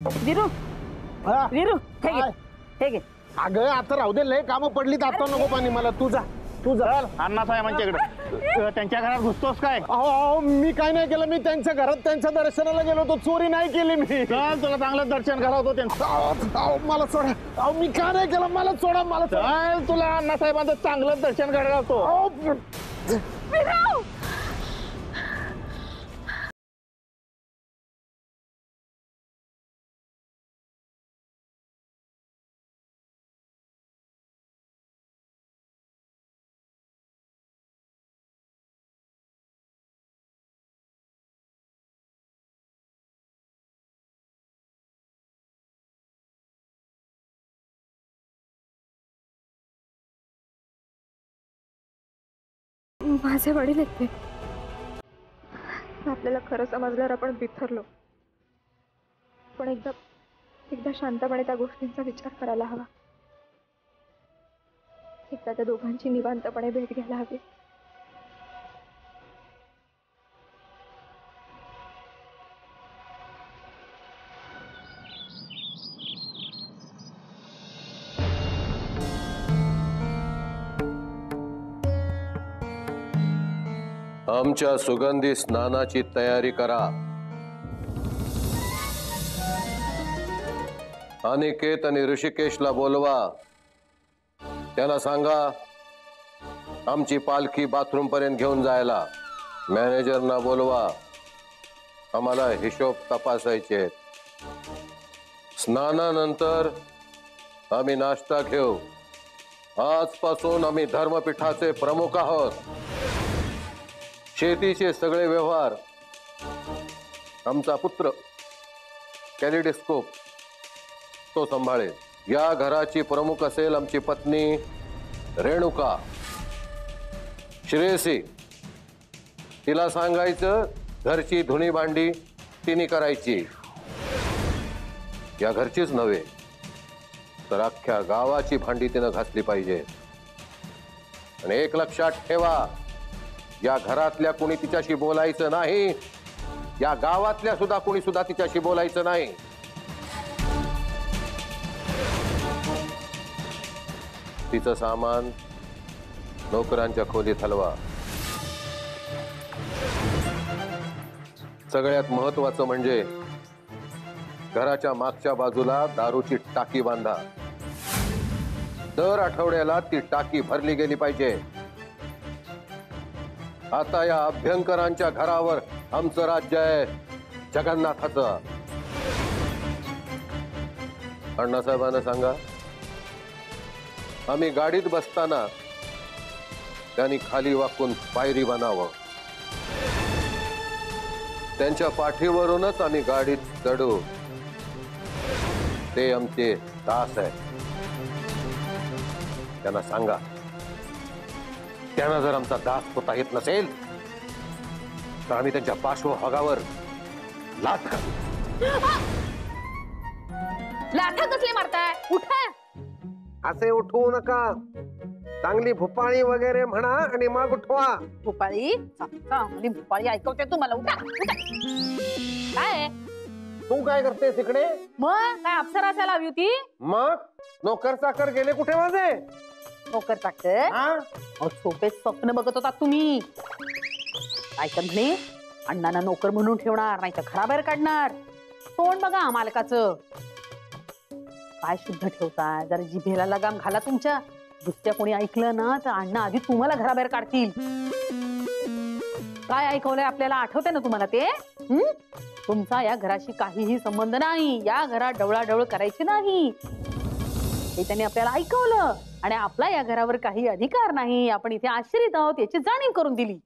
वीरू वीरू हे घे हे घे. अगं आता राहू दे, लय कामं पडलीत, आता नको पाणी मला. तू जा अण्णासाहेबांच्याकडे त्यांच्या घरात घुसतोस काय? अहो मी काय नाही केलं, मी त्यांच्या घरात त्यांच्या दर्शनाला गेलो होतो, चोरी नाही केली मी. चल तुला चांगलं दर्शन घडवतो त्यांचं. अहो मला सोडा, अहो मी काय नाही केलं, मला सोडा, मला सोडा. चल तुला अण्णासाहेबांचं चांगलं दर्शन घडवतो. अहो, वीरू माझे वडील आहेत ते. आपल्याला खरं समजल्यावर आपण बिथरलो, पण एकदा शांतपणे त्या गोष्टींचा विचार करायला हवा. एकदा त्या दोघांची निवांतपणे भेट घ्यायला हवी. आमच्या सुगंधी स्नानाची तयारी करा. अनिकेत आणि ऋषिकेशला बोलवा. त्यांना सांगा आमची पालखी बाथरूम पर्यंत घेऊन जायला. मॅनेजरना बोलवा, आम्हाला हिशोब तपासायचे. स्नानानंतर आम्ही नाश्ता घेऊ. आजपासून आम्ही धर्मपीठाचे प्रमुख आहोत. शेतीचे सगळे व्यवहार आमचा पुत्र कॅलिडोस्कोप तो सांभाळेल. या घराची प्रमुख असेल आमची पत्नी रेणुका. श्रेयसी, तिला सांगायचं घरची धुणी भांडी तिने करायची. या घरचीच नव्हे तर अख्ख्या गावाची भांडी तिनं घासली पाहिजे. आणि एक लक्षात ठेवा, या घरातल्या कोणी तिच्याशी बोलायचं नाही. या गावातल्या सुद्धा कोणी सुद्धा तिच्याशी बोलायचं नाही. तिचं सामान नोकरांच्या खोलीत हलवा. सगळ्यात महत्वाचं म्हणजे घराच्या मागच्या बाजूला दारूची टाकी बांधा. दर आठवड्याला ती टाकी भरली गेली पाहिजे. आता या अभ्यंकरांच्या घरावर आमचं राज्य आहे, जगन्नाथाचं. अण्णासाहेबांना सांगा आम्ही गाडीत बसताना त्यांनी खाली वाकून पायरी बनावं. त्यांच्या पाठीवरूनच आम्ही गाडीत चढू. ते आमचे दास आहे. त्यांना सांगा, त्यांना जर आमचा दास होता येत नसेल तर आम्ही त्यांच्या पार्श्वभागावर लाथ घालू. लाथा कसले मारताय? उठा. असे उठवू नका. चांगली भुपाळी वगैरे म्हणा आणि मग उठवा. भोपाळी चांगली भोपाळी ऐकवते तुम्हाला. उठा उठा. काय तू काय करतेस इकडे? मग काय अप्सरा लावी होती? मग नोकर चाकर गेले कुठे माझे? नोकर चाकर झोपेत स्वप्न बघत होता तुम्ही. ऐकत म्हणे अण्णांना नोकर म्हणून ठेवणार, नाही तर घराबाहेर काढणार. तोंड बघा मालकाचं. काय शुद्ध ठेवताय? जरा जिभेला लगाम घाला तुमच्या. दुसऱ्या कोणी ऐकलं ना तर अण्णा आधी तुम्हाला घराबाहेर काढतील. काय ऐकवलंय आपल्याला आठवतंय ना तुम्हाला ते? तुमचा या घराशी काहीही संबंध नाही. या घरात डवळाडवळ करायची नाही हे त्यांनी आपल्याला ऐकवलं. आणि आपला या घरावर काही अधिकार नाही. आपण इथे आश्रित आहोत याची जाणीव करून दिली.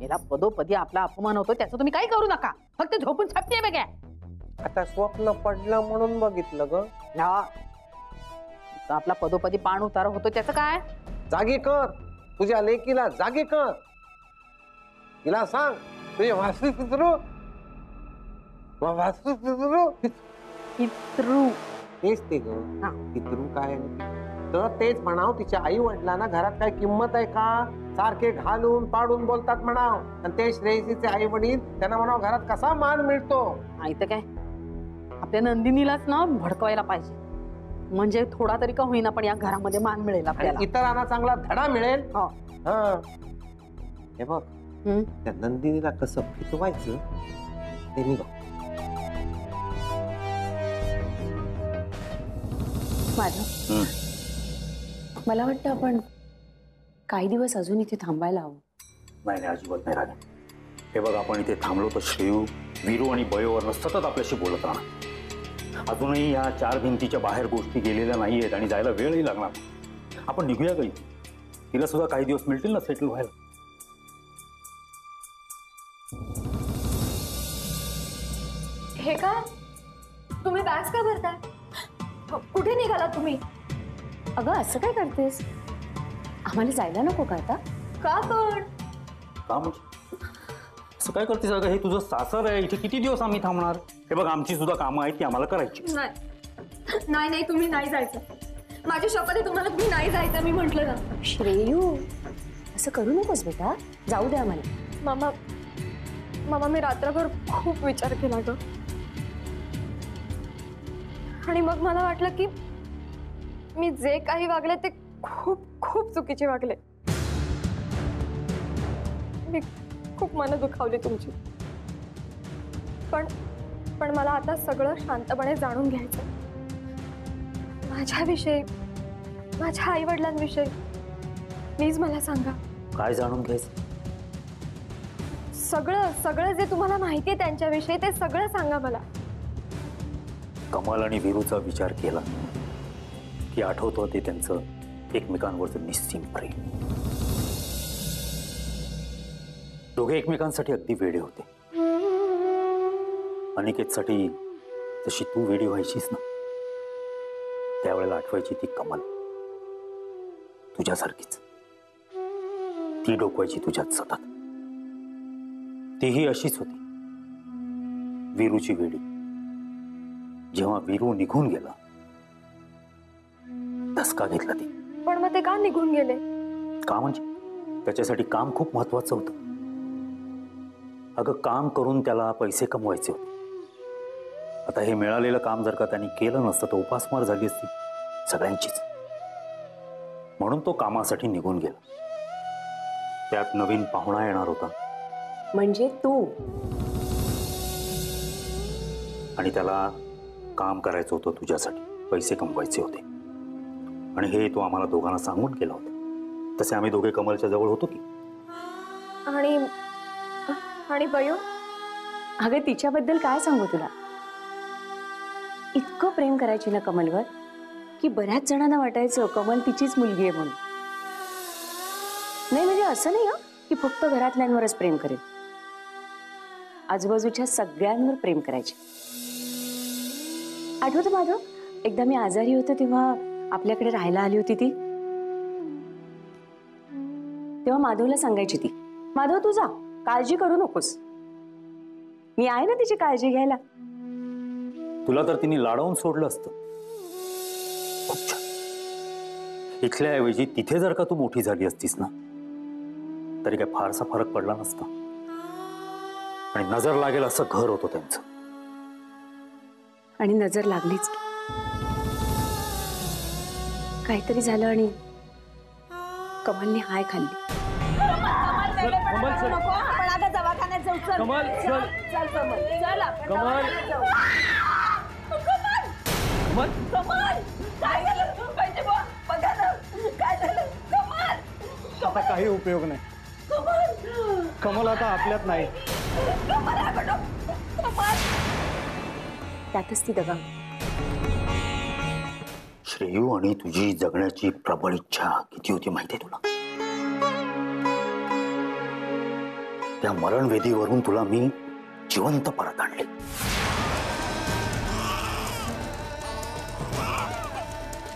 याला पदोपदी आपला अपमान होतो त्याचं तुम्ही काही करू नका. फक्त झोपून छापते बघा. आता स्वप्न पडलं म्हणून बघितलं ग. आपला पदोपदी पाण उतार होतो त्याचं काय? जागी कर. तुझ्या लेकीला जागी कर. तिला सांग तुझे वासरू पितरू पितृ तेच ते ग. पितरू काय तर तेच म्हणाव. तिच्या आई वडिलांना घरात काय किंमत आहे का? सारखे घालून पाडून बोलतात म्हणाव. आणि ते श्रेयसीचे आई वडील त्यांना म्हणाव घरात कसा मान मिळतो. आई तर काय आपल्या नंदिनीलाच ना भडकवायला पाहिजे, म्हणजे थोडा तरी का होईना पण या घरामध्ये मान मिळेल आपल्याला. आणि इतरांना चांगला धडा मिळेल. हो. हा. हे बघ, हम्म. त्या नंदिनीला कसं फितवायचं ते मी बघ. माधव, मला वाटतं आपण काही दिवस अजून इथे थांबायला हवं. नाही नाही, अजिबात नाही राजा. हे बघ, आपण इथे थांबलो तर श्रेयू, वीरू आणि बयोवरनं सतत आपल्याशी बोलत राहणार. अजूनही या 4 भिंतीच्या बाहेर गोष्टी गेलेल्या नाहीयेत आणि जायला वेळही लागणार. आपण निघूया का इथे? तिला सुद्धा काही दिवस मिळतील ना सेटल व्हायला. हे काय, तुम्ही बॅग्स का भरताय? कुठे निघाला तुम्ही? अगं असं काय करतेस? आम्हाला जायला नको का आता? का पण? का म्हणजे असं काय करतेस? अगं, हे तुझं सासर आहे, इथे किती दिवस आम्ही थांबणार? हे बघ, आमची सुद्धा कामं आहेत ती आम्हाला करायची. नाही नाही, तुम्ही नाही जायचं. माझी शपथ आहे तुम्हाला, तुम्ही नाही जायचं. मी म्हंटल ना. श्रेयू, असं करू नकोस बेटा, जाऊ दे आम्हाला. मामा, मामा, मी रात्रभर खूप विचार केला ग, आणि मग मला वाटलं की मी जे काही वागले ते खूप खूप चुकीचे वागले. मी खूप मन दुखावली तुमची, पण मला आता सगळं शांतपणे जाणून घ्यायचं. माझ्याविषयी, माझ्या आई वडिलांविषयी प्लीज मला सांगा. काय जाणून घ्यायचं? सगळं सगळं जे तुम्हाला माहिती आहे त्यांच्याविषयी ते सगळं सांगा मला. कमल आणि वीरूचा विचार केला की आठवतं ते त्यांचं एकमेकांवरचं निस्सीम प्रेम. दोघे एकमेकांसाठी अगदी वेडे होते. अनिकेतसाठी जशी तू वेडी व्हायचीस ना, त्यावेळेला आठवायची ती कमल, तुझ्यासारखीच. ती डोकवायची तुझ्यात सतत. तीही अशीच होती, वीरूची वेडी. जेव्हा वीरू निघून गेला, धसका घेतला ती. पण मग ते का निघून गेले? का म्हणजे त्याच्यासाठी काम खूप महत्वाचं होतं. अगं, काम करून त्याला पैसे कमवायचे होते. आता हे मिळालेलं काम जर का त्यांनी केलं नसतं तर उपासमार झाली असती सगळ्यांचीच. म्हणून तो कामासाठी निघून गेला. त्यात नवीन पाहुणा येणार होता, म्हणजे तू. आणि त्याला काम करायचं होतं तुझ्यासाठी, पैसे कमवायचे होते. आणि हे तो आम्हाला दोघांना सांगून केलं होतं. तसे आम्ही दोघे कमलच्या जवळ होतो की. आणि बयो, अगं, तिच्याबद्दल काय सांगू तुला. इतकं प्रेम करायची ना कमलवर की बऱ्याच जणांना वाटायचं कमल तिचीच मुलगी आहे म्हणून. नाही म्हणजे असं नाही की फक्त घरातल्यांवरच प्रेम करेल, आजूबाजूच्या सगळ्यांवर प्रेम करायचे. आठवतं माधव, एकदा मी आजारी होते तेव्हा आपल्याकडे राहायला आली होती ती. तेव्हा माधवला सांगायची ती, माधव तू जा, काळजी करू नकोस, मी आहे ना तिची काळजी घ्यायला. तुला तर तिने लाडवून सोडलं असतं. खूप छान. इथल्या ऐवजी तिथे जर का तू मोठी झाली असतीस ना, तरी काय फारसा फरक पडला नसता. आणि नजर लागेल असं घर होतं त्यांचं. आणि नजर लागलीच. काहीतरी झालं आणि कमलने हाय खाल्ली. आता काही उपयोग नाही. कमल आता आपल्यात नाही. त्यातच ती दगा. श्रेयू, आणि तुझी जगण्याची प्रबळ इच्छा किती होती माहितीये तुला? त्या मरणवेदीवरून तुला मी जिवंत परत आणले.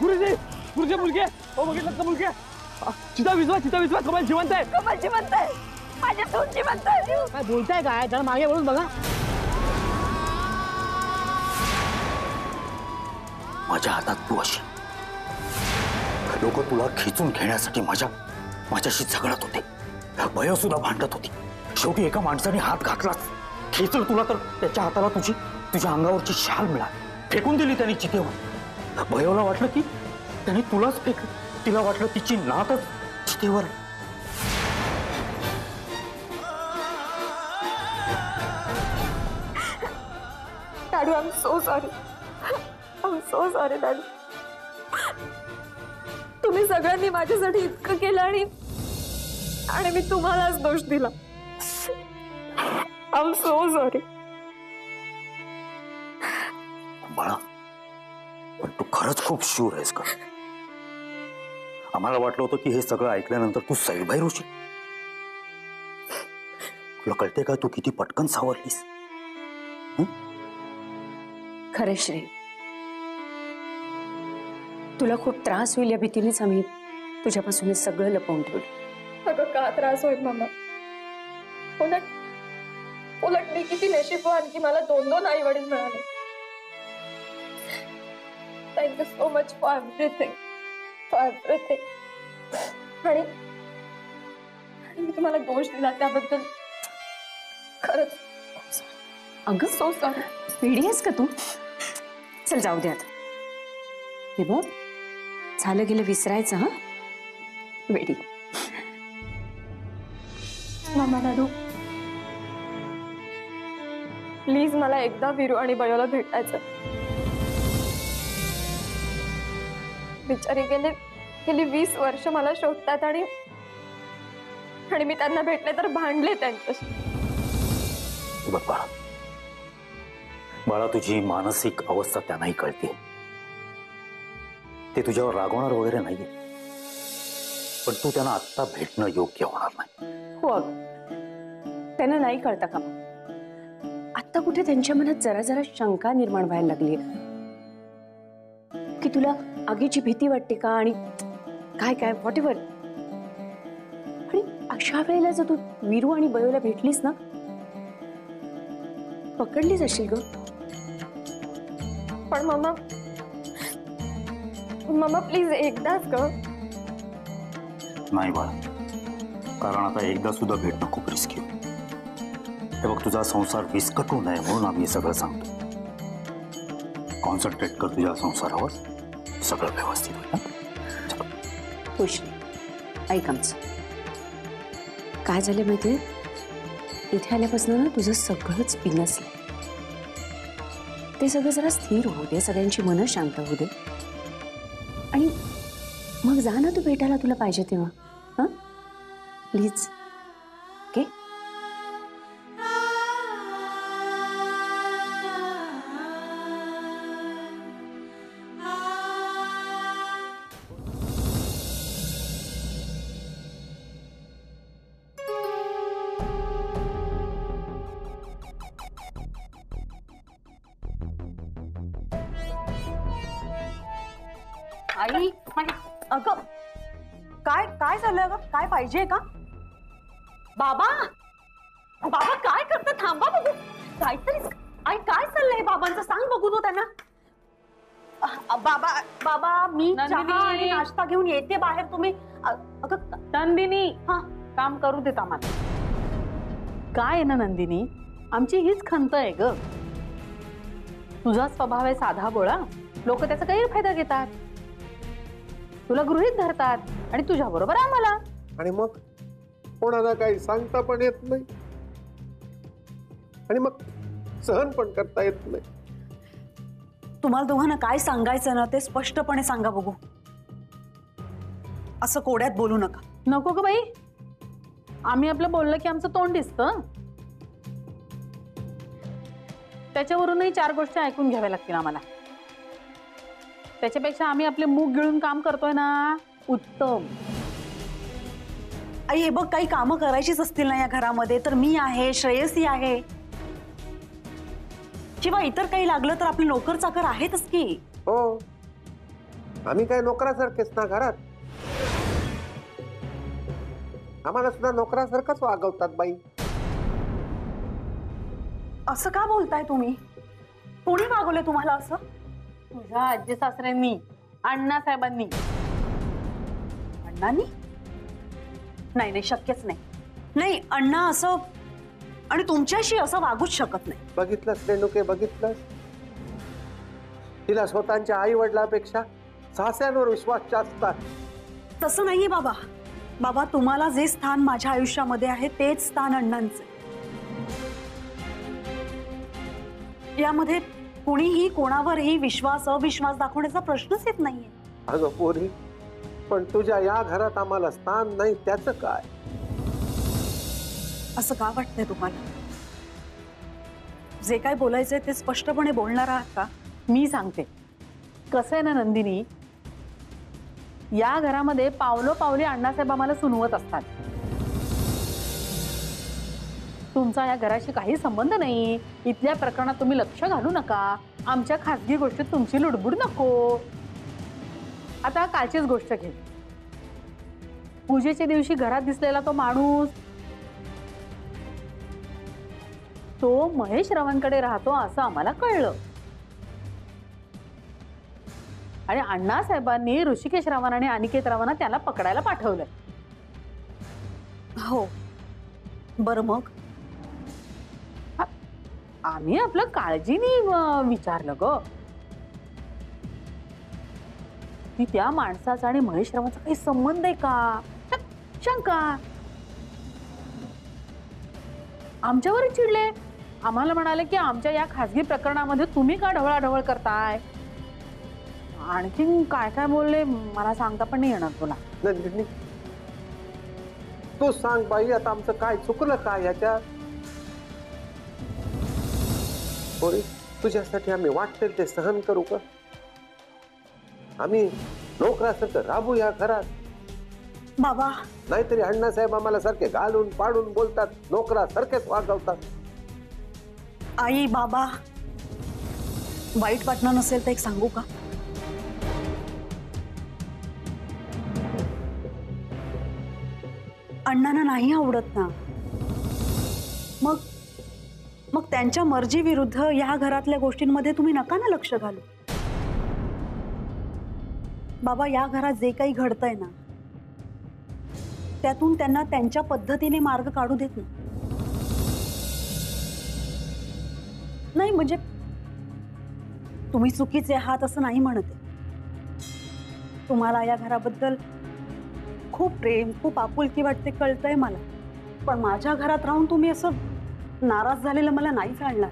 गुरुजी, गुरुजी, मुलगी आहे. हो, बघितलं का मुलगी आहे? चिता विजवा, कमल जिवंत आहे. कमल जिवंत आहे, माझ्या सून जिवंत आहे. काय बोलताय काय? जरा मागे वळून बघा. माझ्या हातात तू अशी. लोक तुला खिचून घेण्यासाठी माझ्याशी झगडत होते. भय सुद्धा भांडत होती. शेवटी एका माणसाने हात घातलाच. खेचल तुला तर त्याच्या हाताला तुझी तुझ्या अंगावरची शाल मिळाली, फेकून दिली त्यांनी चितेवर. भयोला वाटलं की त्याने तुलाच फेकलं, तिला वाटलं तिची नातच चितेवर. डॅडू, I am so sorry. I am so sorry डॅडू. तुम्ही सगळ्यांनी माझ्यासाठी इतकं केलं आणि मी तुम्हालाच दोष दिला. I am so sorry. बाळा, पण तू खरंच खूप शूर आहेस का? आम्हाला वाटलं होतं की हे सगळं ऐकल्यानंतर तू सैलबाहेर होशील. तुला कळते का तू किती पटकन सावरलीस? खरं श्री, तुला खूप त्रास होईल या भीतीनेच आम्ही तुझ्यापासून हे सगळं लपवून ठेवलं. अगं का त्रास होईल मामा? उलट मी किती नशीबवान की मला 2 आई वडील मिळाले. Thank you so much for everything. आणि मी तुम्हाला दोष दिला त्याबद्दल खरंच अगं सो सॉरी. वेडी आहेस का तू? चल जाऊ दे आता. हे बघ, झालं गेलं विसरायचं. हा वेडी. मामा दादू, प्लीज मला एकदा वीरू आणि बयोला भेटायचं. बिचारी गेली 20 वर्ष मला शोधतात आणि मी त्यांना भेटले तर भांडले त्यांच्याशी. बघ बाळा, बाळा, तुझी मानसिक अवस्था त्यांनाही कळते. ते तुझ्यावर रागवणार वगैरे नाहीये, पण तू त्यांना आत्ता भेटणं योग्य होणार नाही. हो, त्यांना नाही कळता का? आता कुठे त्यांच्या मनात जरा जरा शंका निर्माण व्हायला लागली की तुला आगीची भीती वाटते का? आणि काय काय व्हॉट एव्हर. आणि अशा वेळेला जर तू वीरू आणि बयोला भेटलीस ना, पकडलीच असेल ग. पण मामा प्लीज एकदाच ग. नाही बाळा, कारण आता एकदा सुद्धा भेटणं खूप रिस्की होईल. हे बघ, तुझा संसार विस्कटू नये म्हणून आम्ही सगळं सांगतो. कॉन्सन्ट्रेट कर तुझ्या संसारावर, सगळं व्यवस्थित होईल. खुश ऐक आमचं काय झालं माहितीये, इथे आल्यापासून ना तुझं सगळंच बिनसलं. ते सगळं जरा स्थिर होऊ दे, सगळ्यांची मनं शांत होऊ दे, आणि मग जा ना तू भेटायला तुला पाहिजे तेव्हा. हा प्लीज. ओके. आई, अगं काय काय झालं ग? काय पाहिजे का? बाबा, बाबा काय करता? थांबा बघू. काहीतरी आई, काय चाललंय बाबांचं? सांग बघू तो त्यांना. बाबा बाबा, मी चहा आणि नाश्ता घेऊन येते बाहेर. तुम्ही अगं नंदिनी, हा काम करू देत आम्हाला. काय आहे ना नंदिनी, आमची हीच खंत आहे ग. तुझा स्वभाव आहे साधा बोळा, लोक त्याचा गैरफायदा घेतात, तुला गृहीत धरतात आणि तुझ्या बरोबर आम्हाला. आणि मग कोणाला काही सांगता पण येत नाही आणि मग सहन पण करता येत नाही. तुम्हाला दोघांना काय सांगायचं ना ते स्पष्टपणे सांगा बघू. असं कोड्यात बोलू नका. नको ग बाई, आम्ही आपलं बोललं की आमचं तोंड दिसतं. त्याच्यावरूनही 4 गोष्टी ऐकून घ्याव्या लागतील आम्हाला. त्याच्यापेक्षा आम्ही आपले मूग गिळून काम करतोय ना, उत्तम. आई हे बघ, काही कामं करायचीच असतील ना या घरामध्ये तर मी आहे, श्रेयसी आहे, किंवा इतर काही लागलं तर आपले नोकर चाकर आहेतच की. हो, आम्ही काय नोकरासारखेच ना घरात. आम्हाला सुद्धा नोकरासारखंच वागवतात बाई. असं का बोलताय तुम्ही? कोणी वागवलं तुम्हाला असं? तुझ्या आजी सासऱ्यांनी, अण्णासाहेबांनी. अण्णांनी? नाही नाही, शक्यच नाही. नाही, अण्णा असं आणि तुमच्याशी असं वागूच शकत नाही. बघितलंस रेणुके, बघितलंस? तिला स्वतःच्या आई वडिलांपेक्षा सासऱ्यांवर विश्वास जास्त आहे. तसं नाहीये बाबा. बाबा, तुम्हाला जे स्थान माझ्या आयुष्यामध्ये आहे तेच स्थान अण्णांचे. यामध्ये कुणीही कोणावरही विश्वास अविश्वास दाखवण्याचा प्रश्नच येत नाहीये. अगं पोरी, पण तुझ्या या घरात आम्हाला स्थान नाही त्याचं काय? असं का वाटतंय तुम्हाला? जे काय बोलायचंय ते स्पष्टपणे बोलणार आहात का? मी सांगते, कसं आहे ना नंदिनी, या घरामध्ये पावलोपावली अण्णासाहेब आम्हाला सुनवत असतात. तुमचा या घराशी काही संबंध नाही. इथल्या प्रकरणात तुम्ही लक्ष घालू नका. आमच्या खासगी गोष्टीत तुमची लुडबुड नको. आता कालचीच गोष्ट घे. पूजेच्या दिवशी घरात दिसलेला तो माणूस, तो महेश रावांकडे राहतो असं आम्हाला कळलं. आणि अण्णासाहेबांनी ऋषिकेश रावांना आणि अनिकेत रावांना त्याला पकडायला पाठवलंय. हो, बरं मग? आम्ही आपलं काळजीने विचारलं ग की त्या माणसाचा आणि महेश रावांचा काही संबंध आहे का, शंका. आमच्यावर चिडले. आम्हाला म्हणाले की आमच्या या खासगी प्रकरणामध्ये तुम्ही का ढवळाढवळ करताय. आणखीन काय काय बोलले मला सांगता पण नाही येणार तुला. नंदिनी, तू सांग बाई, आता आमचं काय चुकलं काय ह्याच्यात? पोरी, तुझ्यासाठी आम्ही वाटते ते सहन करू का? आम्ही नोकरासारखं राबू या घरात? बाबा, नाहीतरी अण्णासाहेब आम्हाला सारखे घालून पाडून बोलतात, नोकरासारखेच वागवतात. आई बाबा, वाईट वाटणार नसेल तर एक सांगू का? अण्णांना नाही आवडत ना. मग मग त्यांच्या मर्जी विरुद्ध या घरातल्या गोष्टींमध्ये तुम्ही नका ना लक्ष घालू. बाबा, या घरात जे काही घडतंय ना त्यातून त्यांना त्यांच्या पद्धतीने मार्ग काढू देत नाही. म्हणजे तुम्ही चुकीचे आहात असं नाही म्हणते. तुम्हाला या घराबद्दल खूप प्रेम, खूप आपुलकी वाटते, कळतंय मला. पण माझ्या घरात राहून तुम्ही असं नाराज झालेलं मला नाही चालणार.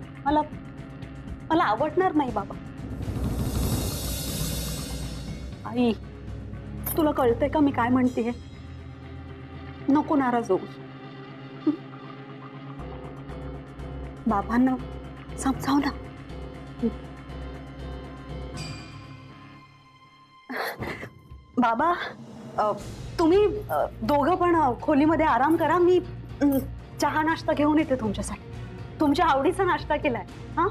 मला आवडणार नाही बाबा. आई, तुला कळतंय का मी काय म्हणतेय? नको नाराज होऊ. बाबांना समजाव ना. बाबा, तुम्ही दोघं पण खोलीमध्ये आराम करा. मी चहा नाश्ता घेऊन येते तुमच्यासाठी. तुमच्या आवडीचा नाश्ता केलाय. हा,